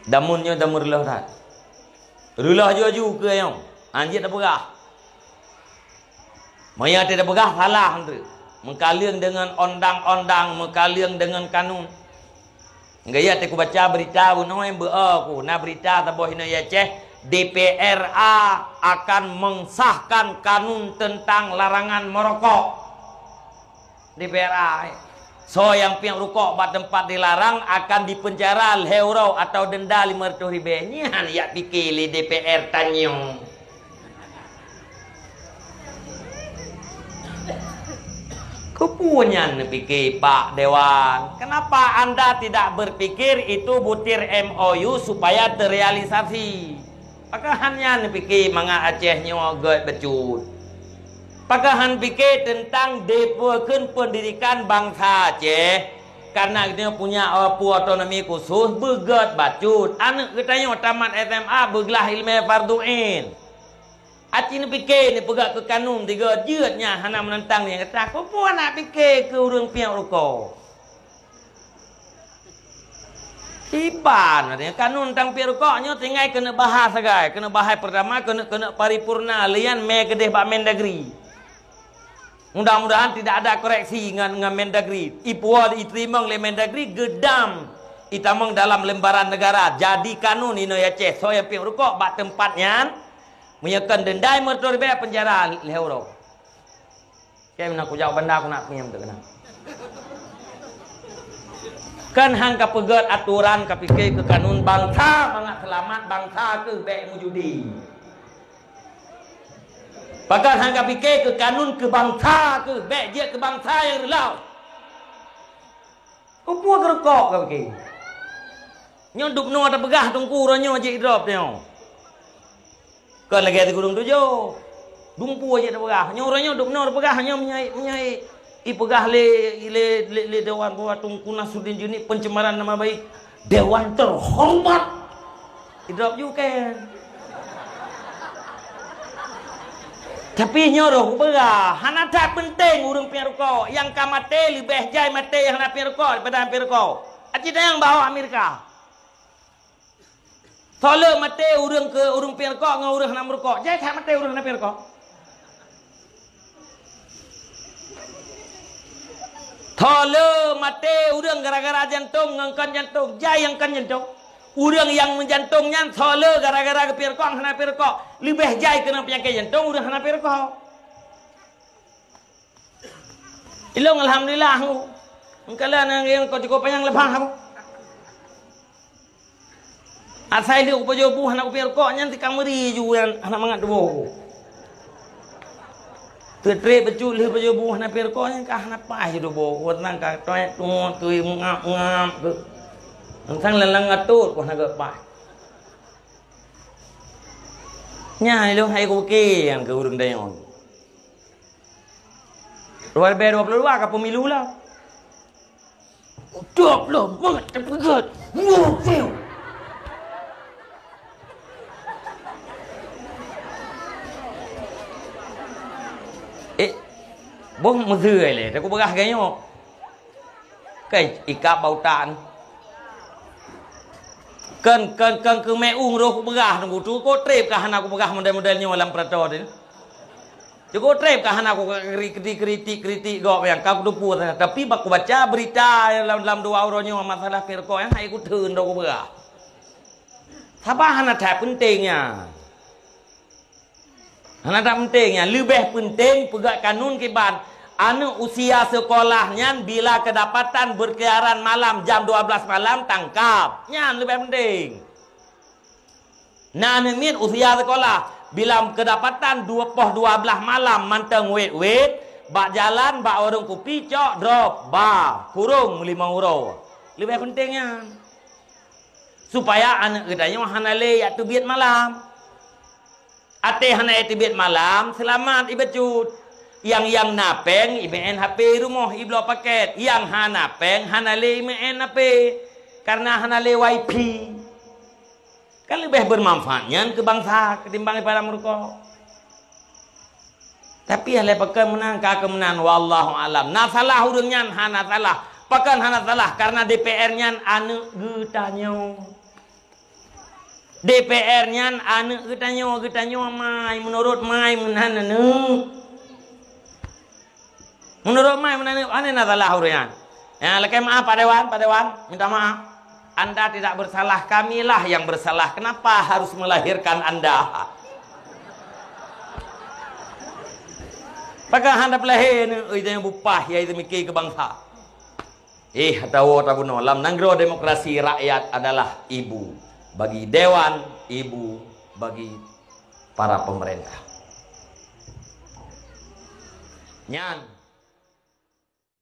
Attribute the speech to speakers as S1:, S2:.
S1: Damunnya damur lah rat. Rulah ju ke yang. Anjir dah pegah. Maya tidak pegah salah tu. Mengkaliang dengan undang-undang, mengkaliang dengan kanun. Gaya aku baca berita bunoy aku na berita taboh hina ya ceh DPRA akan mensahkan kanun tentang larangan merokok. DPRA. So yang piang rokok bat tempat dilarang akan dipenjara €1 atau denda RM500. Nyan ya pikir li DPR tanyong. Kepunyan pikir Pak Dewan. Kenapa Anda tidak berpikir itu butir MOU supaya terrealisasi? Pakahannya pikir manga Acehnya agak becut. Pakahan pikir tentang depokan pendidikan bangsa Aceh. Karena dia punya otonomi khusus begat bacut. Anak katanya tamat SMA bergelah ilmu farduin. Aceh ni fikir ni pegak ke kanun tiga jeutnya hana menentang ni kata apa pun nak fikir ke urang piang rokok. Iban ni kanun tentang piang rokoknya tinggal kena bahas sagai, kena bahas pertama kena paripurna lian me kedeh Pak Mendagri. Mudah-mudahan tidak ada koreksi dengan Mendagri. Ipuah diterima oleh Mendagri gedam itamang dalam lembaran negara jadi kanun ino ya Aceh. So yang piang rokok bak tempatnya menyekan dendai mertua ribe penjara €1. Kayak mana aku jawab benda aku nak punya betul kena. Kan hang ka pegat aturan ka fikir ke kanun bangsa mangat selamat bangsa ke baik mujudi. Pakat hang ka fikir ke kanun ke bangsa ke baik je ke bangsa yang relau. Kau puas gerokok ka fikir. Nyondup no ada begah tungku ronyo je drop tengok. Kan lagi ada gunung tujuh, dumpu aja dah pegah. Nyoranya duk nor pegah hanya menyai. Pegah le dewan buat tungku Nasruddin Juni pencemaran nama baik dewan terhormat. Idrop juga kan. Tapi nyoroh pegah. Hana tak penting urang pirko. Yang kamate lebih jai mate yang hana pirko daripada pirko. Acih yang bawa Amerika. Tolong mati urang ke urang pirkok dengan urang nak merokok. Jangan tak mati urang nak pirkok. Tolong mati urang gara-gara jantung ngangkan jantung. Jangan yang kan jantung. Urang yang menjantungnya tolong gara-gara ke pirkok nak pirkok. Lebih jai kena penyakit jantung urang nak pirkok. Ilong alhamdulillah aku. Engkala yang kau cukup panjang lebah aku. Asal dia upajo buah nak upiar kok nyanti kameri juga anak mangat dua. Tertre betul dia upajo buah nak upiar kok nyanti kah nak pai dua. Kau tenang kah toy tuh ngap ke. Entang lelang atur kau nak pai. Nya lu hai kau ke yang ke urang dayon. Luar biasa 22 ke pemilu lah. 20 mangat terpegat. Wow. Bố mà rười này, cô bác cái nhau cái ikap bautan kan ke me ro ku begah nunggu tu ko trip ka hana ku begah model-modelnya dalam prato ni. Joko trip ka hana ku kritik go yang kau dupu tapi bak baca berita dalam 2 euronya masalah pirko yang hai ku theun ro ku begah. Apa hana tak pentingnya. Hana tak pentingnya, lebih penting pegak kanun kiban anu usia sekolahnya bila kedapatan berkeliaran malam jam 12 malam tangkap. Nyan lebih penting. Nah min usia sekolah bila kedapatan 12 malam manteng wet bak jalan bak orang kopi cok drop ba kurung 5 euro. Lebih pentingnya. Supaya anak gedanya hanale ya tubit malam. Ate hana etibet malam selamat ibacut. Yang napeng IBN HP rumah iblo paket. Yang hanapeng hanale IBN HP karena hanale WiFi. Kan lebih bermanfaatnya ke bangsa ketimbang pada merokok. Tapi hale pakai menang ka kemenang wallahu alam. Nah salah urangnya hana salah. Pakan hana salah karena DPR-nya anu getanya. DPR-nya anak getanyo mai menurut mai menanu. Menurut mai menanu ane nadalah hurian. Ya, lekai maaf Pak Dewan, minta maaf. Anda tidak bersalah, kamilah yang bersalah. Kenapa harus melahirkan Anda? Pakai handap lahir ni, yang bupah ya itu mikir ke bangsa. Tahu no, dalam negara demokrasi rakyat adalah ibu bagi dewan, ibu bagi para pemerintah. Nyan